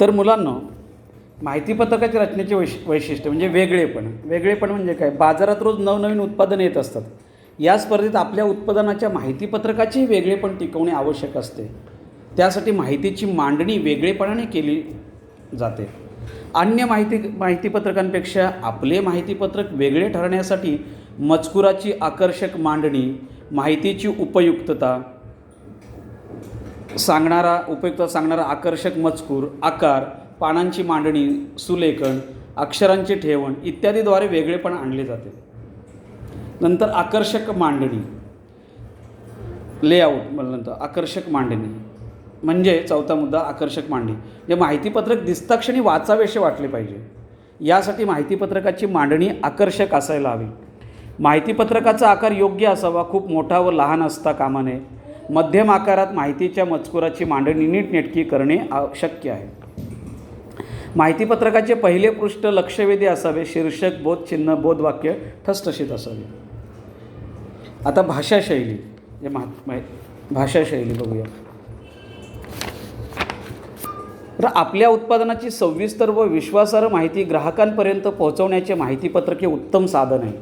तर मुलांनो, माहितीपत्रकाच्या रचनेचे वैशिष्ट्य म्हणजे वेगळेपण म्हणजे काय? बाजारात रोज नवनवीन उत्पादनं येत असतात. या स्पर्धेत आपल्या उत्पादनाच्या माहितीपत्रकाचेही वेगळेपण टिकवणे आवश्यक असते. त्यासाठी माहितीची मांडणी वेगळेपणाने केली जाते. अन्य माहितीपत्रकांपेक्षा आपले माहितीपत्रक वेगळे ठरण्यासाठी मजकुराची आकर्षक मांडणी, माहितीची उपयुक्तता सांगणारा आकर्षक मजकूर, आकार, पानांची मांडणी, सुलेखन, अक्षरांची ठेवण इत्यादीद्वारे वेगळेपण आणले जाते. नंतर आकर्षक मांडणी, लेआउट नंतर आकर्षक मांडणी म्हणजे चौथा मुद्दा आकर्षक मांडणी. जे माहितीपत्रक दिसताक्षणी वाचावेसे वाटले पाहिजे. यासाठी माहितीपत्रकाची मांडणी आकर्षक असायला हवी. माहितीपत्रकाचा आकार योग्य असावा. खूप मोठा व लहान असता कामा नये. मध्यम आकारात माहितीच्या मजकुराची मांडणी नीटनेटकी करणे शक्य आहे. माहितीपत्रकाचे पहिले पृष्ठ लक्षवेधी असावे. शीर्षक, बोधचिन्ह, बोधवाक्य ठसठशीत असावे. आता भाषाशैली बघूया. तर आपल्या उत्पादनाची सविस्तर व विश्वासार्ह माहिती ग्राहकांपर्यंत पोहोचवण्याचे माहितीपत्रक हे उत्तम साधन आहे.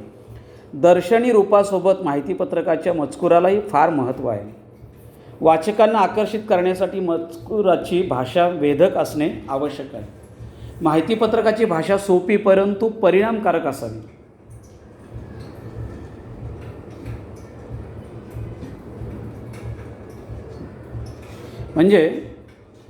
दर्शनी रूपासोबत माहितीपत्रकाच्या मजकुरालाही फार महत्त्व आहे. वाचकांना आकर्षित करण्यासाठी मजकुराची भाषा वेधक असणे आवश्यक आहे. माहितीपत्रकाची भाषा सोपी परंतु परिणामकारक असावी. म्हणजे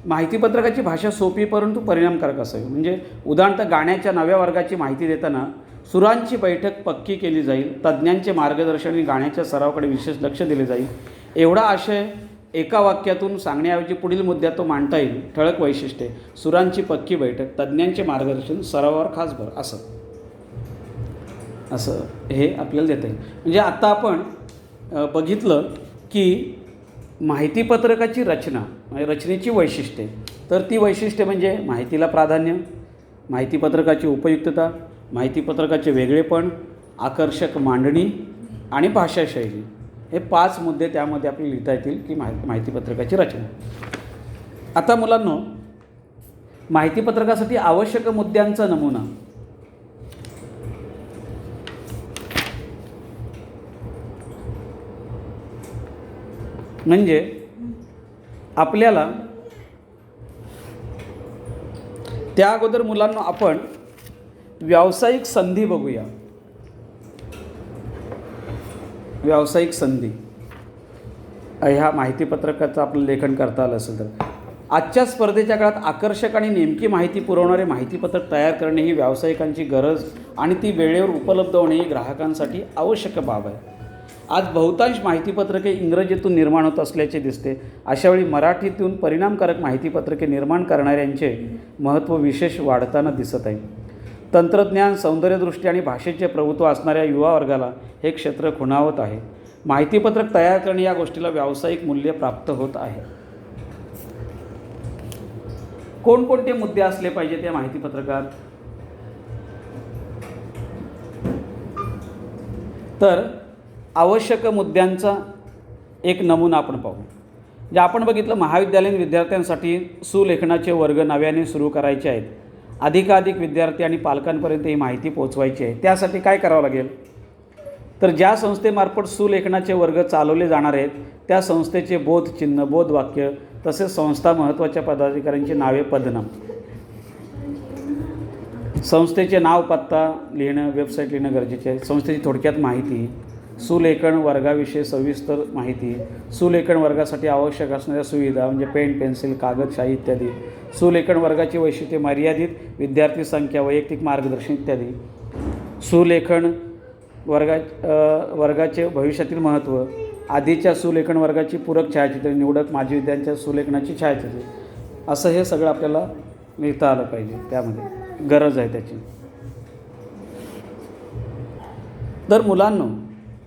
माहितीपत्रकाची भाषा सोपी परंतु परिणामकारक असावी. म्हणजे उदाहरणार्थ गाण्याच्या नव्या वर्गाची माहिती देताना सुरांची बैठक पक्की केली जाईल. तज्ज्ञांचे मार्गदर्शन आणि गाण्याच्या सरावाकडे विशेष लक्ष दिले जाईल. एवढा आशय एका वाक्यातून सांगण्याऐवजी पुढील मुद्द्यात तो मांडता येईल. ठळक वैशिष्ट्ये: सुरांची पक्की बैठक, तज्ज्ञांचे मार्गदर्शन, सरावावर खास भर, असं हे आपल्याला देता येईल. म्हणजे आता आपण बघितलं की माहितीपत्रकाची रचनेची वैशिष्ट्ये. तर ती वैशिष्ट्ये म्हणजे माहितीला प्राधान्य, माहितीपत्रकाची उपयुक्तता, माहितीपत्रकाचे वेगळेपण, आकर्षक मांडणी आणि भाषाशैली. हे 5 मुद्दे त्यामध्ये आपल्याला लिहिता येतील की माहितीपत्रकाची रचना. आता मुलांनो, माहितीपत्रकासाठी आवश्यक मुद्द्यांचा नमुना. म्हणजे आपल्याला त्या अगोदर मुलांना आपण व्यावसायिक संधी बघूया. व्यावसायिक संधी ह्या माहितीपत्रकाचं आपलं लेखन करता आलं असेल तर आजच्या स्पर्धेच्या काळात आकर्षक आणि नेमकी माहिती पुरवणारे माहितीपत्रक तयार करणे ही व्यावसायिकांची गरज आणि ती वेळेवर उपलब्ध होणे ही ग्राहकांसाठी आवश्यक बाब आहे. आज बहुतांश माहितीपत्रके इंग्रजीतून निर्माण होत असल्याचे दिसते. अशावेळी मराठीतून परिणामकारक माहितीपत्रके निर्माण करणाऱ्यांचे महत्त्व विशेष वाढताना दिसत आहे. तंत्रज्ञान, सौंदर्यदृष्टी आणि भाषेचे प्रभुत्व असणाऱ्या युवा वर्गाला हे क्षेत्र खुणावत आहे. माहितीपत्रक तयार करणे या गोष्टीला व्यावसायिक मूल्य प्राप्त होत आहे. कोणकोणते मुद्दे असले पाहिजे त्या माहितीपत्रकात? तर आवश्यक मुद्द्यांचा एक नमुना आपण पाहू. जे आपण बघितलं, महाविद्यालयीन विद्यार्थ्यांसाठी सुलेखनाचे वर्ग नव्याने सुरू करायचे आहेत. अधिकाधिक विद्यार्थी आणि पालकांपर्यंत ही माहिती पोहोचवायची आहे. त्यासाठी काय करावं लागेल? तर ज्या संस्थेमार्फत सुलेखनाचे वर्ग चालवले जाणार आहेत त्या संस्थेचे बोधचिन्ह, बोधवाक्य तसेच संस्था महत्त्वाच्या पदाधिकाऱ्यांची नावे, पदनाम, संस्थेचे नाव, पत्ता लिहिणं, वेबसाईट लिहिणं गरजेचे आहे. संस्थेची थोडक्यात माहिती, सुलेखन वर्गाविषयी सविस्तर माहिती, सुलेखन वर्गासाठी आवश्यक असणाऱ्या सुविधा म्हणजे पेन, पेन्सिल, कागद, शाई इत्यादी, सुलेखन वर्गाची वैशिष्ट्ये, मर्यादित विद्यार्थी संख्या, वैयक्तिक मार्गदर्शन इत्यादी, सुलेखन वर्गाचे भविष्यातील महत्त्व, आधीच्या सुलेखन वर्गाची पूरक छायाचित्रे, निवडक माजी विद्यार्थ्यांच्या सुलेखनाची छायाचित्रे, असं हे सगळं आपल्याला लिहिता आलं पाहिजे. त्यामध्ये गरज आहे त्याची. तर मुलांनो,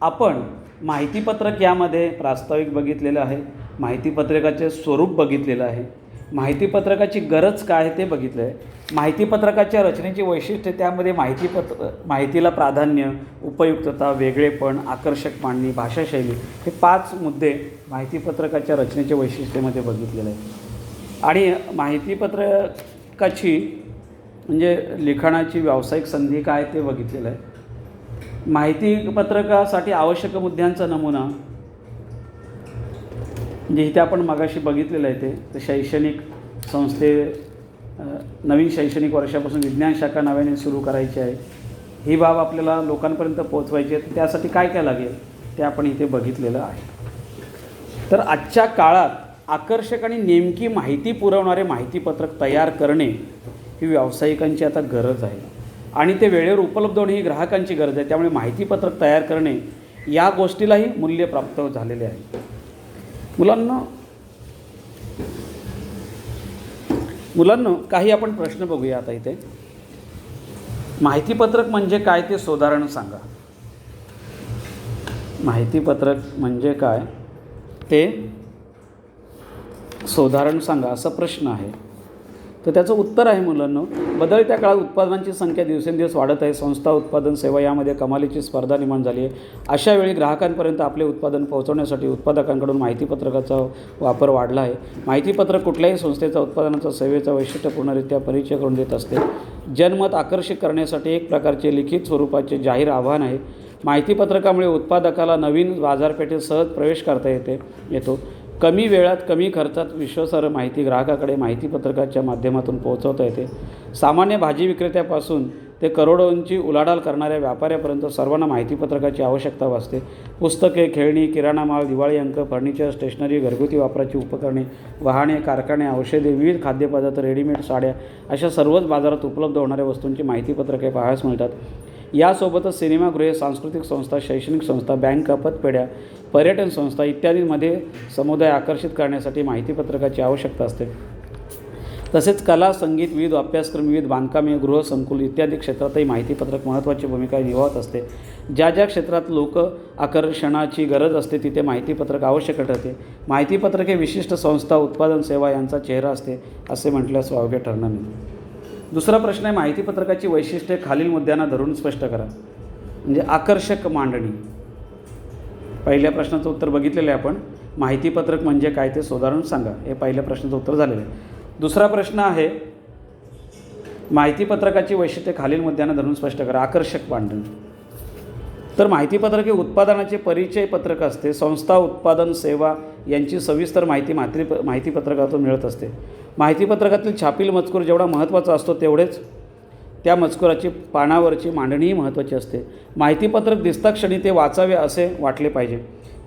आपण माहितीपत्रक यामध्ये प्रास्ताविक बघितलेलं आहे, माहितीपत्रकाचे स्वरूप बघितलेलं आहे, माहितीपत्रकाची गरज काय ते बघितलं आहे, माहितीपत्रकाच्या रचनेची वैशिष्ट्ये, त्यामध्ये माहितीला प्राधान्य, उपयुक्तता, वेगळेपण, आकर्षक मांडणी, भाषाशैली, हे 5 मुद्दे माहितीपत्रकाच्या रचनेच्या वैशिष्ट्यामध्ये बघितलेले आहे. आणि माहितीपत्रक व्यावसायिकाची म्हणजे लिखाणाची व्यावसायिक संधी काय ते बघितलेलं आहे. माहितीपत्रकासाठी आवश्यक मुद्द्यांचा नमुना म्हणजे इथे आपण मगाशी बघितलेलं आहे ते शैक्षणिक नवीन शैक्षणिक वर्षापासून विज्ञान शाखा नव्याने सुरू करायची आहे. ही बाब आपल्याला लोकांपर्यंत पोहोचवायची आहे. त्यासाठी काय काय लागेल ते आपण इथे बघितलेलं आहे. तर आजच्या काळात आकर्षक आणि नेमकी माहिती पुरवणारे माहितीपत्रक तयार करणे ही व्यावसायिकांची आता गरज आहे आणि ते वेळेवर उपलब्ध होणे ही ग्राहकांची गरज आहे. त्यामुळे माहितीपत्रक तयार करणे या गोष्टीलाही मूल्य प्राप्त झालेले आहे. मुलांनो काही आपण प्रश्न बघूया आता इथे. माहितीपत्रक म्हणजे काय ते साधारण सांगा. माहितीपत्रक म्हणजे काय ते साधारण सांगा असा प्रश्न आहे. तर त्याचं उत्तर आहे मुलांनो, बदलत्या काळात उत्पादनांची संख्या दिवसेंदिवस वाढत आहे. संस्था, उत्पादन, सेवा यामध्ये कमालीची स्पर्धा निर्माण झाली आहे. अशा वेळी ग्राहकांपर्यंत आपले उत्पादन पोहोचवण्यासाठी उत्पादकांकडून माहितीपत्रकाचा वापर वाढला आहे. माहितीपत्रक कुठल्याही संस्थेचा उत्पादनाचा सेवेचा वैशिष्ट्यपूर्णरित्या परिचय करून देत असते. जनमत आकर्षित करण्यासाठी एक प्रकारचे लिखित स्वरूपाचे जाहीर आव्हान आहे. माहितीपत्रकामुळे उत्पादकाला नवीन बाजारपेठेत सहज प्रवेश करता येतो. कमी वेळात कमी खर्चात विश्वासार्ह माहिती ग्राहकाकडे माहितीपत्रकाच्या माध्यमातून पोहोचवता येते. सामान्य भाजी विक्रेत्यापासून ते करोडोंची उलाढाल करणाऱ्या व्यापाऱ्यापर्यंत सर्वांना माहितीपत्रकाची आवश्यकता भासते. पुस्तके, खेळणी, किराणा माल, दिवाळी अंक, फर्निचर, स्टेशनरी, घरगुती वापराची उपकरणे, वाहने, कारखाने, औषधे, विविध खाद्यपदार्थ, रेडीमेड साड्या अशा सर्वच बाजारात उपलब्ध होणाऱ्या वस्तूंची माहितीपत्रके पाहायला मिळतात. यासोबतच सिनेमागृहे, सांस्कृतिक संस्था, शैक्षणिक संस्था, बँका, पतपेढ्या, पर्यटन संस्था इत्यादींमध्ये समुदाय आकर्षित करण्यासाठी माहितीपत्रकाची आवश्यकता असते. तसेच कला, संगीत, विविध अभ्यासक्रम, विविध बांधकामे, गृहसंकुल इत्यादी क्षेत्रातही माहितीपत्रक महत्त्वाची भूमिका निभावत असते. ज्या ज्या क्षेत्रात लोक आकर्षणाची गरज असते तिथे माहितीपत्रक आवश्यक ठरते. माहितीपत्रक हे विशिष्ट संस्था, उत्पादन, सेवा यांचा चेहरा असते असे म्हटल्यास वावगे ठरणार नाही. दुसरा प्रश्न आहे, माहितीपत्रकाची वैशिष्ट्ये खालील मुद्द्यांना धरून स्पष्ट करा. म्हणजे आकर्षक मांडणी. पहिल्या प्रश्नाचं उत्तर बघितलेलं आहे आपण. माहितीपत्रक म्हणजे काय ते साधारण सांगा. हे पहिल्या प्रश्नाचं उत्तर झालेलं आहे. दुसरा प्रश्न आहे, माहितीपत्रकाची वैशिष्ट्ये खालील मुद्द्यांना धरून स्पष्ट करा. आकर्षक मांडणी. तर माहितीपत्रक हे उत्पादनाचे परिचय पत्रक असते. संस्था, उत्पादन, सेवा यांची सविस्तर माहिती माहितीपत्रकातून मिळत असते. माहितीपत्रकातील छापील मजकूर जेवढा महत्त्वाचा असतो तेवढेच त्या मजकुराची पानावरची मांडणीही महत्त्वाची असते. माहितीपत्रक दिसता क्षणी ते वाचावे असे वाटले पाहिजे.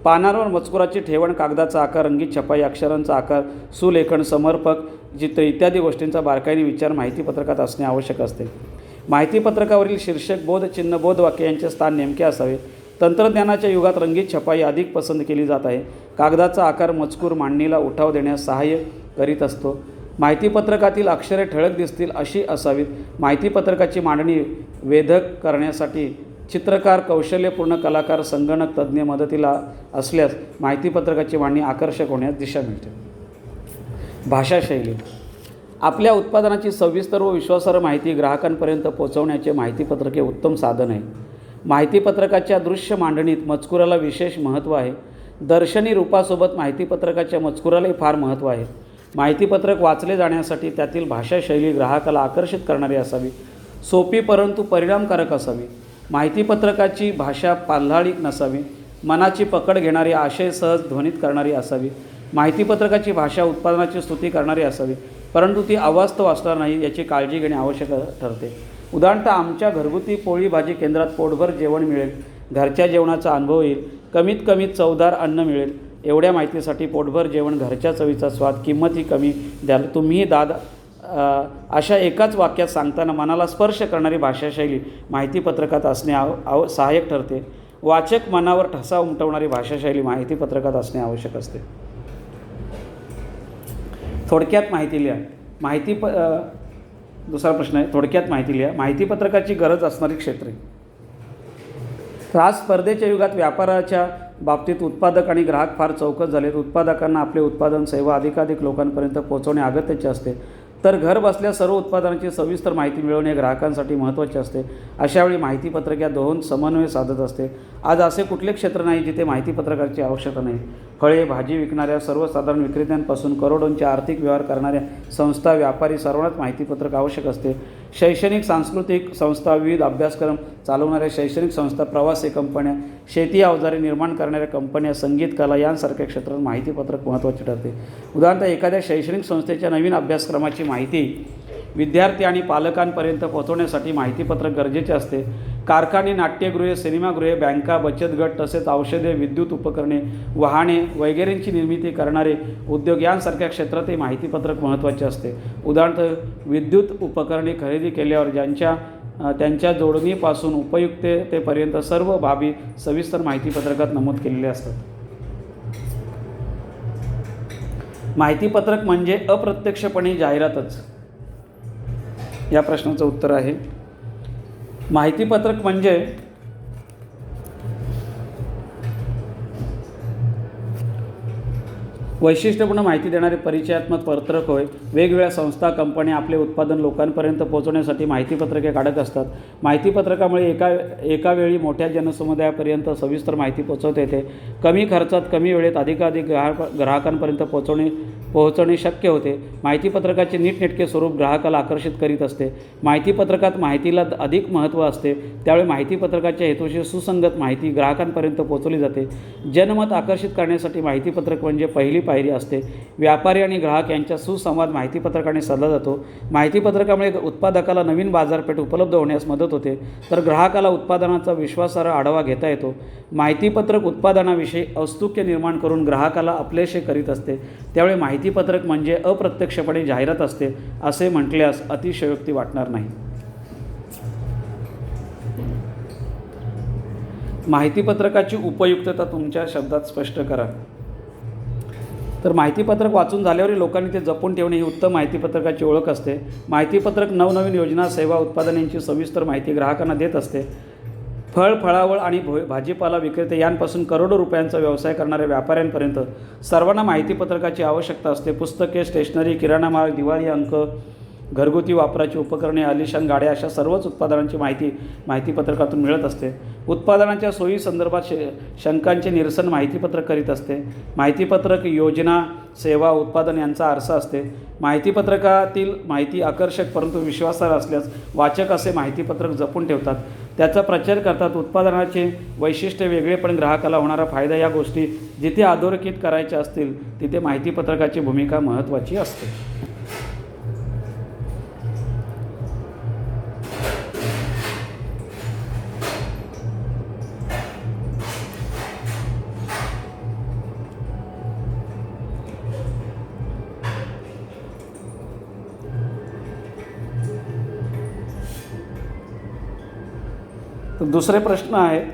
पानांवर मजकुराची ठेवण, कागदाचा आकार, रंगीत छपाई, अक्षरांचा आकार, सुलेखन, समर्पक चित्र इत्यादी गोष्टींचा बारकाईने विचार माहितीपत्रकात असणे आवश्यक असते. माहितीपत्रकावरील शीर्षक, बोधचिन्ह, बोधवाक्य यांचे स्थान नेमके असावे. तंत्रज्ञानाच्या युगात रंगीत छपाई अधिक पसंत केली जात आहे. कागदाचा आकार मजकूर मांडणीला उठाव देण्यास सहाय्य करीत असतो. माहितीपत्रकातील अक्षरे ठळक दिसतील अशी असावीत. माहितीपत्रकाची मांडणी वेधक करण्यासाठी चित्रकार, कौशल्यपूर्ण कलाकार, संगणक तज्ज्ञ मदतीला असल्यास माहितीपत्रकाची मांडणी आकर्षक होण्यास दिशा मिळते. भाषाशैली. आपल्या उत्पादनाची सविस्तर व विश्वासार्ह माहिती ग्राहकांपर्यंत पोहोचवण्याचे माहितीपत्रक हे उत्तम साधन आहे. माहितीपत्रकाच्या दृश्य मांडणीत मजकुराला विशेष महत्त्व आहे. दर्शनी रूपासोबत माहितीपत्रकाच्या मजकुरालाही फार महत्त्व आहे. माहितीपत्रक वाचले जाण्यासाठी त्यातील भाषाशैली ग्राहकाला आकर्षित करणारी असावी. सोपी परंतु परिणामकारक असावी. माहितीपत्रकाची भाषा पाल्हाळिक नसावी. मनाची पकड घेणारी, आशय सहज ध्वनित करणारी असावी. माहितीपत्रकाची भाषा उत्पादनाची स्तुती करणारी असावी, परंतु ती अवास्तव असणार नाही याची काळजी घेणे आवश्यक ठरते. उदाहरणतः आमच्या घरगुती पोळी भाजी केंद्रात पोटभर जेवण मिळेल, घरच्या जेवणाचा अनुभव येईल, कमीत कमी चवदार अन्न मिळेल. एवढ्या माहितीसाठी पोटभर जेवण, घरच्या चवीचा स्वाद, किंमतही कमी द्याल तुम्ही दाद अशा एकाच वाक्यात सांगताना मनाला स्पर्श करणारी भाषाशैली माहितीपत्रकात असणे सहाय्यक ठरते. वाचक मनावर ठसा उमटवणारी भाषाशैली माहितीपत्रकात असणे आवश्यक असते. थोडक्यात माहिती लिहा. दुसरा प्रश्न आहे, थोडक्यात माहिती लिहा. माहितीपत्रकाची गरज असणारी क्षेत्रे. तर आज स्पर्धेच्या युगात व्यापाराच्या बाबतीत उत्पादक आणि ग्राहक फार चौकस झालेत. उत्पादकांना आपले उत्पादन, सेवा अधिकाधिक लोकांपर्यंत पोहोचवणे अगत्याचे असते, तर घर बसल्या सर्व उत्पादनांची सविस्तर माहिती मिळवणे ग्राहकांसाठी महत्त्वाचे असते. अशावेळी माहितीपत्रक या दोहोंत समन्वय साधत असते. आज असे कुठले क्षेत्र नाही जिथे माहितीपत्रकाची आवश्यकता नाही. फळे भाजी विकणाऱ्या सर्वसाधारण विक्रेत्यांपासून करोडोंचे आर्थिक व्यवहार करणाऱ्या संस्था व्यापारी सर्वांनाच माहितीपत्रक आवश्यक असते. शैक्षणिक सांस्कृतिक संस्था विविध अभ्यासक्रम चालवणाऱ्या शैक्षणिक संस्था प्रवासी कंपन्या शेती अवजारे निर्माण करणाऱ्या कंपन्या संगीत कला यांसारख्या क्षेत्रात माहितीपत्रक महत्त्वाचे ठरते. उदाहरणार्थ एखाद्या शैक्षणिक संस्थेच्या नवीन अभ्यासक्रमाची माहिती विद्यार्थी आणि पालकांपर्यंत पोहोचवण्यासाठी माहितीपत्रक गरजेचे असते. कारखाने नाट्यगृहे सिनेमागृहे बँका बचत गट तसेच औषधे विद्युत उपकरणे वाहने वगैरेंची निर्मिती करणारे उद्योग यांसारख्या क्षेत्रातही माहितीपत्रक महत्त्वाचे असते. उदाहरणार्थ विद्युत उपकरणे खरेदी केल्यावर त्यांच्या जोडणीपासून उपयुक्ततेपर्यंत सर्व बाबी सविस्तर माहितीपत्रकात नमूद केलेल्या असतात. माहितीपत्रक म्हणजे अप्रत्यक्षपणे जाहिरातच. या प्रश्नाचं उत्तर आहे माहितीपत्रक म्हणजे वैशिष्ट्यपूर्ण माहिती देणारे परिचयात्मक पत्रक होय. वेगवेगळ्या संस्था कंपन्या आपले उत्पादन लोकांपर्यंत पोहोचवण्यासाठी माहितीपत्रके काढत असतात. माहितीपत्रकामुळे एका वेळी मोठ्या जनसमुदायापर्यंत सविस्तर माहिती पोहोचवता येते. कमी खर्चात कमी वेळेत अधिकाधिक ग्राहकांपर्यंत पोहोचणे शक्य होते. माहितीपत्रकाचे नीटनेटके स्वरूप ग्राहकाला आकर्षित करीत असते. माहितीपत्रकात माहितीला अधिक महत्त्व असते. त्यामुळे माहितीपत्रकाच्या हेतूशी सुसंगत माहिती ग्राहकांपर्यंत पोहोचवली जाते. जनमत आकर्षित करण्यासाठी माहितीपत्रक म्हणजे पहिली पायरी असते. व्यापारी आणि ग्राहक यांच्या सुसंवाद माहितीपत्रकाने साधला जातो. माहितीपत्रकामुळे उत्पादकाला नवीन बाजारपेठ उपलब्ध होण्यास मदत होते, तर ग्राहकाला उत्पादनाचा विश्वासार्ह आढावा घेता येतो. माहितीपत्रक उत्पादनाविषयी औत्सुक्य निर्माण करून ग्राहकाला आपलेसे करीत असते. त्यामुळे माहितीपत्रक म्हणजे अप्रत्यक्षपणे जाहिरात असते असे म्हटल्यास अतिशयोक्ती वाटणार नाही. माहितीपत्रकाची उपयुक्तता तुमच्या शब्दात स्पष्ट करा. तर माहितीपत्रक वाचून झाल्यावरही लोकांनी ते जपून ठेवणे ही उत्तम माहितीपत्रकाची ओळख असते. माहितीपत्रक नवनवीन योजना सेवा उत्पादनांची सविस्तर माहिती ग्राहकांना देत असते. फळावळ आणि भाजीपाला विक्रेते यांपासून करोडो रुपयांचा व्यवसाय करणाऱ्या व्यापाऱ्यांपर्यंत सर्वांना माहितीपत्रकाची आवश्यकता असते. पुस्तके स्टेशनरी किराणा माल दिवाळी अंक घरगुती वापराची उपकरणे आलिशान गाड्या अशा सर्वच उत्पादनांची माहितीपत्रकातून मिळत असते. उत्पादनाच्या सोयी संदर्भात शंकांचे निरसन माहितीपत्रक करीत असते. माहितीपत्रक योजना सेवा उत्पादन यांचा आरसा असते. माहितीपत्रकातील माहिती आकर्षक परंतु विश्वासार्ह असल्यास वाचक असे माहितीपत्रक जपून ठेवतात, त्याचा प्रचार करतात. उत्पादनाचे वैशिष्ट्य वेगळेपण ग्राहकाला होणारा फायदा या गोष्टी जिथे अधोरेखित करायच्या असतील तिथे माहितीपत्रकाची भूमिका महत्त्वाची असते. तर दुसरे प्रश्न आहेत,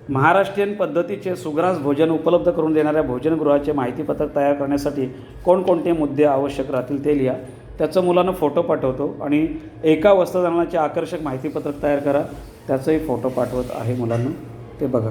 महाराष्ट्रीयन पद्धतीचे सुग्रास भोजन उपलब्ध करून देणाऱ्या भोजनगृहाचे माहितीपत्रक तयार करण्यासाठी कोणकोणते मुद्दे आवश्यक राहतील ते लिहा. त्याचं मुलांना फोटो पाठवतो आणि एका वस्त्रदानाचे आकर्षक माहितीपत्रक तयार करा, त्याचंही फोटो पाठवत आहे मुलांना, ते बघा.